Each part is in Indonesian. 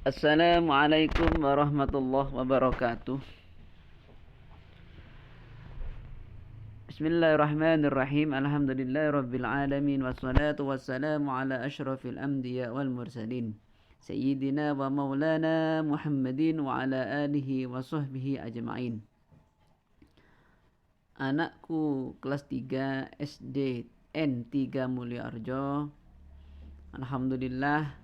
Assalamualaikum warahmatullahi wabarakatuh. Bismillahirrahmanirrahim. Alhamdulillahirabbil alamin wassalatu wassalamu ala asyrafil anbiya wal mursalin sayyidina wa maulana Muhammadin wa ala alihi wa sahbihi ajma'in. Anakku kelas 3 SD N3 Mulyoarjo. Alhamdulillah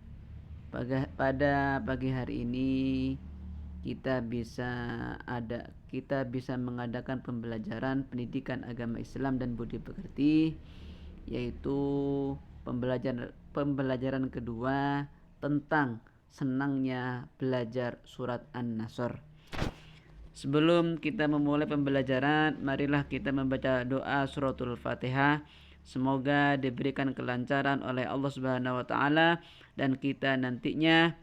pada pagi hari ini kita bisa mengadakan pembelajaran pendidikan agama Islam dan budi pekerti, yaitu pembelajaran kedua tentang senangnya belajar surat An-Nasr. Sebelum kita memulai pembelajaran, marilah kita membaca doa suratul Fatihah. Semoga diberikan kelancaran oleh Allah Subhanahu wa taala dan kita nantinya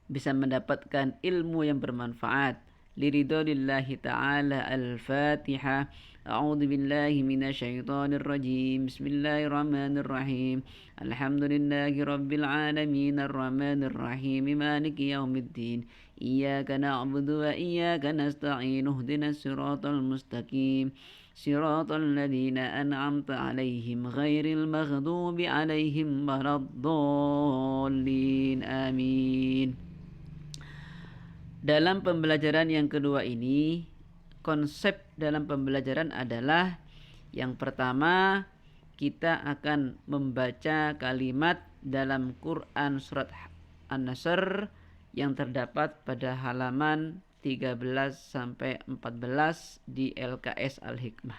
bisa mendapatkan ilmu yang bermanfaat. Liridonillahi ta'ala. Al-Fatihah. A'udzu billahi minasyaitonir rajim. Bismillahirrahmanirrahim. Alhamdulillahi rabbil alamin arrahmanir rahim maliki yaumiddin. Iyyaka na'budu wa iyyaka nasta'in. Ihdinas siratal mustaqim. Siratal ladzina an'amta 'alaihim ghairil maghdubi 'alaihim waladdallin. Amin. Dalam pembelajaran yang kedua ini, konsep dalam pembelajaran adalah yang pertama, kita akan membaca kalimat dalam Quran surat An-Nasr yang terdapat pada halaman 13 sampai 14 di LKS Al-Hikmah.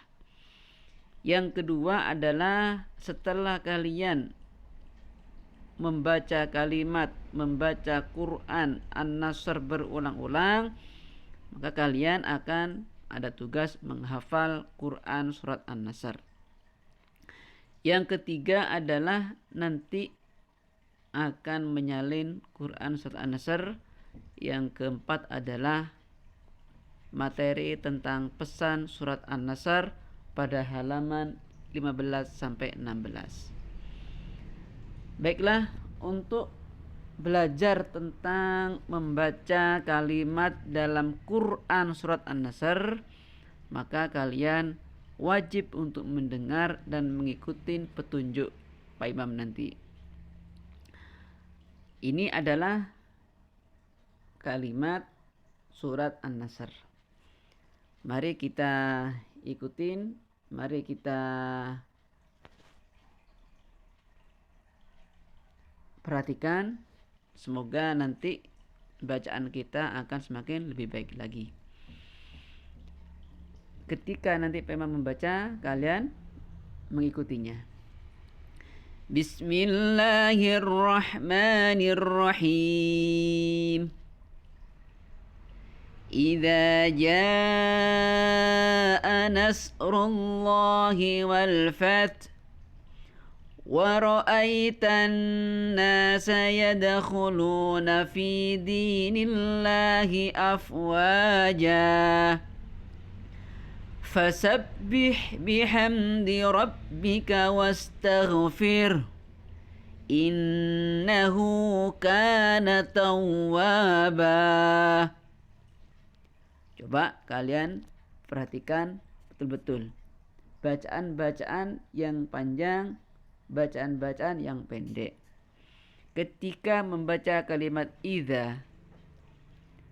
Yang kedua adalah setelah kalian membaca Quran An-Nasr berulang-ulang, maka kalian akan ada tugas menghafal Quran surat An-Nasr. Yang ketiga adalah nanti akan menyalin Quran surat An-Nasr. Yang keempat adalah materi tentang pesan surat An-Nasr pada halaman 15 sampai 16. Baiklah, untuk belajar tentang membaca kalimat dalam Quran surat An-Nasr, maka kalian wajib untuk mendengar dan mengikuti petunjuk Pak Imam nanti. Ini adalah kalimat surat An-Nasr. Mari kita ikutin, mari kita perhatikan. Semoga nanti bacaan kita akan semakin lebih baik lagi. Ketika nanti Pak Imam membaca, kalian mengikutinya. Bismillahirrahmanirrahim. Idza jaa nasrullahi wal fath وَرَأَيْتَ النَّاسَ يَدْخُلُونَ فِي دِينِ اللَّهِ أَفْوَاجًا فَسَبِّحْ بِحَمْدِ رَبِّكَ وَاسْتَغْفِرْهُ إِنَّهُ كَانَ تَوَّابًا. Coba kalian perhatikan betul-betul bacaan-bacaan yang panjang, bacaan-bacaan yang pendek. Ketika membaca kalimat idza,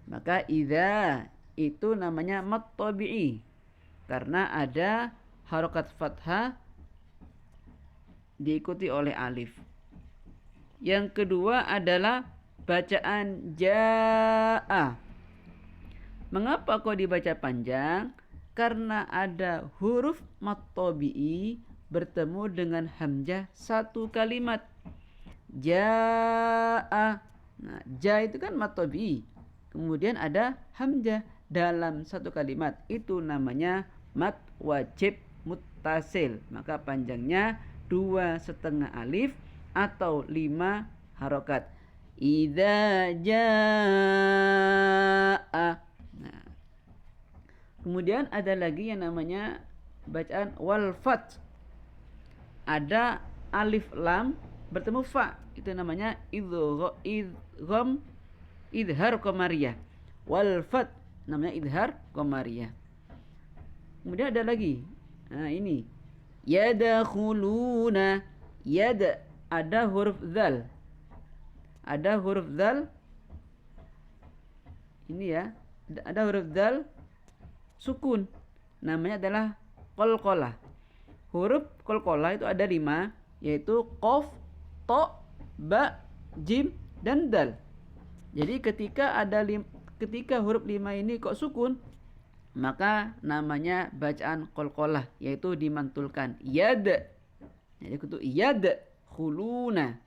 maka idza itu namanya mad tabi'i karena ada harokat fathah diikuti oleh alif. Yang kedua adalah bacaan jaa. Mengapa kok dibaca panjang? Karena ada huruf mad tabi'i bertemu dengan hamzah satu kalimat. Jaa. Nah, ja itu kan mad tabi'i. Kemudian ada hamzah dalam satu kalimat. Itu namanya mad wajib muttasil. Maka panjangnya 2,5 alif atau 5 harokat. Idza jaa. Nah, kemudian ada lagi yang namanya bacaan wal fath. Ada alif lam bertemu fa, itu namanya idgham idhar qamariyah. Wal fat namanya idhar qamariyah. Kemudian ada lagi. Nah, ini yadkhuluna. Yad ada huruf dzal. Ada huruf dzal. Ini ya. Ada huruf dzal sukun. Namanya adalah qalqalah. Huruf qalqalah itu ada 5, yaitu qaf, ta, ba, jim, dan dal. Jadi ketika huruf 5 ini kok sukun, maka namanya bacaan qalqalah, yaitu dimantulkan. Yad. Jadi itu yad khuluna.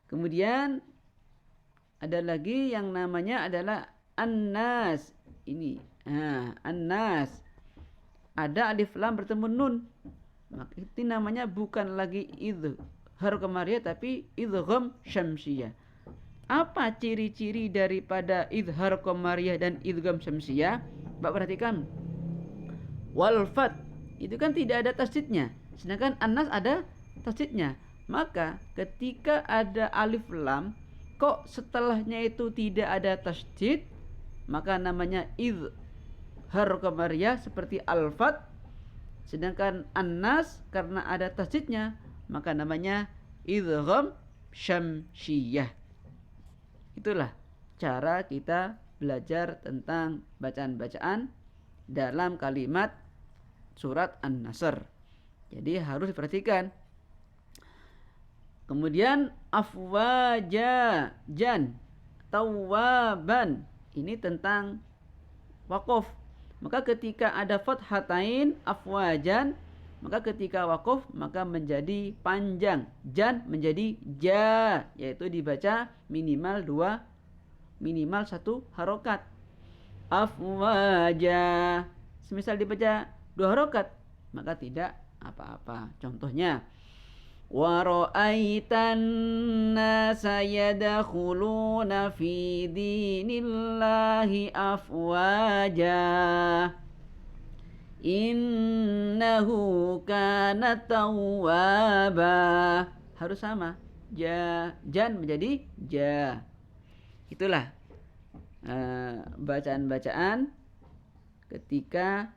Kemudian ada lagi yang namanya adalah an-nas. Ini an-nas. Ada alif lam bertemu nun. Maka itu namanya bukan lagi idhar qamariyah tapi idgham syamsiyah. Apa ciri-ciri daripada idhar qamariyah dan idgham syamsiyah? Mbak perhatikan. Wal fat itu kan tidak ada tasydidnya, sedangkan an-nas ada tasydidnya. Maka ketika ada alif lam kok setelahnya itu tidak ada tasydid, maka namanya idhar qamariyah seperti al-fat. Sedangkan an-nas karena ada tasydidnya, maka namanya idgham syamsiyah. Itulah cara kita belajar tentang bacaan-bacaan dalam kalimat surat An-Nasr. Jadi harus diperhatikan. Kemudian afwaja, jan, tawaban. Ini tentang waqaf. Maka ketika ada fathatain afwajan, maka ketika waqaf maka menjadi panjang. Jan menjadi ja, yaitu dibaca minimal 1 harokat. Afwaja. Semisal dibaca 2 harokat, maka tidak apa-apa. Contohnya wa ra'aitan nasa yadkhuluna fi dinillahi afwaja innahu kana tawwaba. Harus sama. Jan menjadi ja. Itulah bacaan-bacaan ketika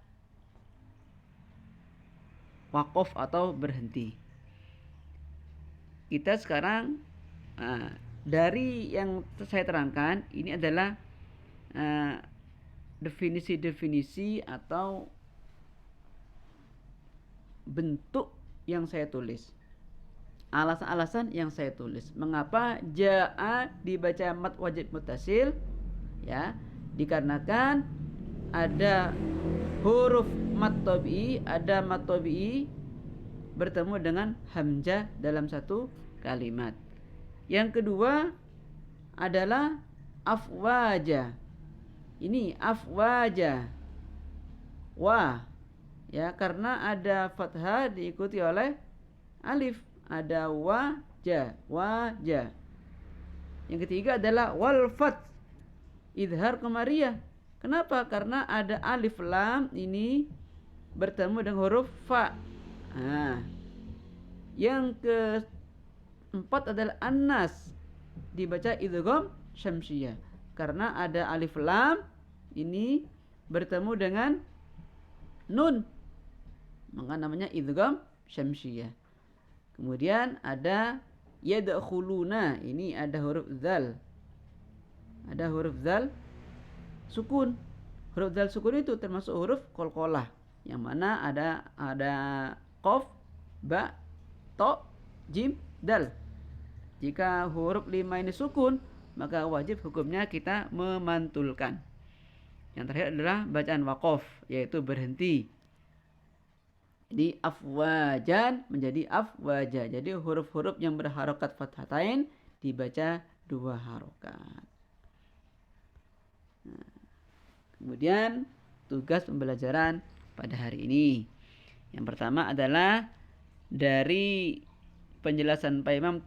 waqaf atau berhenti. Kita sekarang dari yang saya terangkan ini adalah definisi-definisi atau bentuk yang saya tulis, alasan-alasan yang saya tulis. Mengapa jaa dibaca mad wajib muttasil? Ya, dikarenakan ada huruf mad tabi'i, ada mad tabi'i bertemu dengan hamzah dalam satu kalimat. Yang kedua adalah afwaja. Ini afwaja. Wa, ya, karena ada fathah diikuti oleh alif. Ada waja. Yang ketiga adalah wal fat, idhar qamariyah. Kenapa? Karena ada alif lam ini bertemu dengan huruf fa. Yang keempat adalah an-nas, dibaca idgham syamsiyah karena ada alif lam ini bertemu dengan nun, maka namanya idgham syamsiyah. Kemudian ada yadkhuluna, ini ada huruf dzal. Ada huruf dzal sukun. Huruf dzal sukun itu termasuk huruf qalqalah, yang mana ada qaf, ba, ta, jim, dal. Jika huruf 5 ini sukun, maka wajib hukumnya kita memantulkan. Yang terakhir adalah bacaan waqaf, yaitu berhenti. Jadi afwajan menjadi afwaja. Jadi huruf-huruf yang berharokat fathatain dibaca 2 harokat. Kemudian tugas pembelajaran pada hari ini. Yang pertama adalah dari penjelasan Pak Imam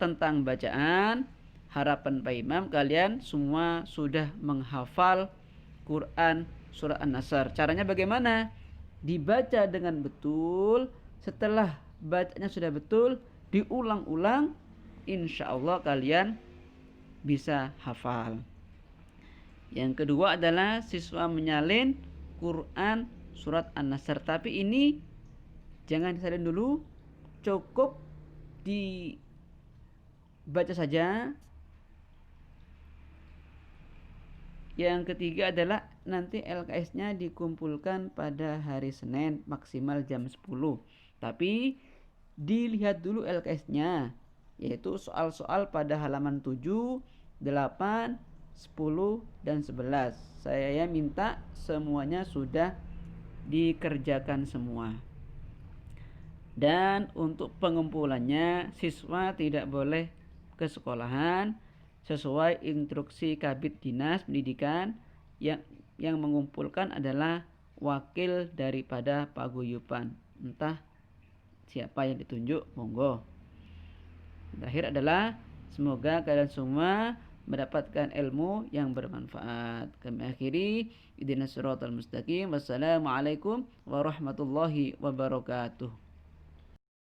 tentang bacaan. Harapan Pak Imam kalian semua sudah menghafal Quran surah An-Nasr. Caranya bagaimana? Dibaca dengan betul. Setelah bacanya sudah betul, diulang-ulang. Insya Allah kalian bisa hafal. Yang kedua adalah siswa menyalin Quran surat An-Nasr. Tapi ini jangan disalin dulu, cukup dibaca saja. Yang ketiga adalah nanti LKS-nya dikumpulkan pada hari Senin maksimal jam 10. Tapi dilihat dulu LKS-nya, yaitu soal-soal pada halaman 7, 8, 10, dan 11. Saya minta semuanya sudah dikerjakan semua. Dan untuk pengumpulannya, siswa tidak boleh ke sekolahan sesuai instruksi Kabid Dinas Pendidikan. Yang mengumpulkan adalah wakil daripada paguyuban, entah siapa yang ditunjuk, monggo. Terakhir adalah semoga kalian semua mendapatkan ilmu yang bermanfaat. Kami akhiri, ihdinas siratal mustaqim. Wassalamualaikum warahmatullahi wabarakatuh.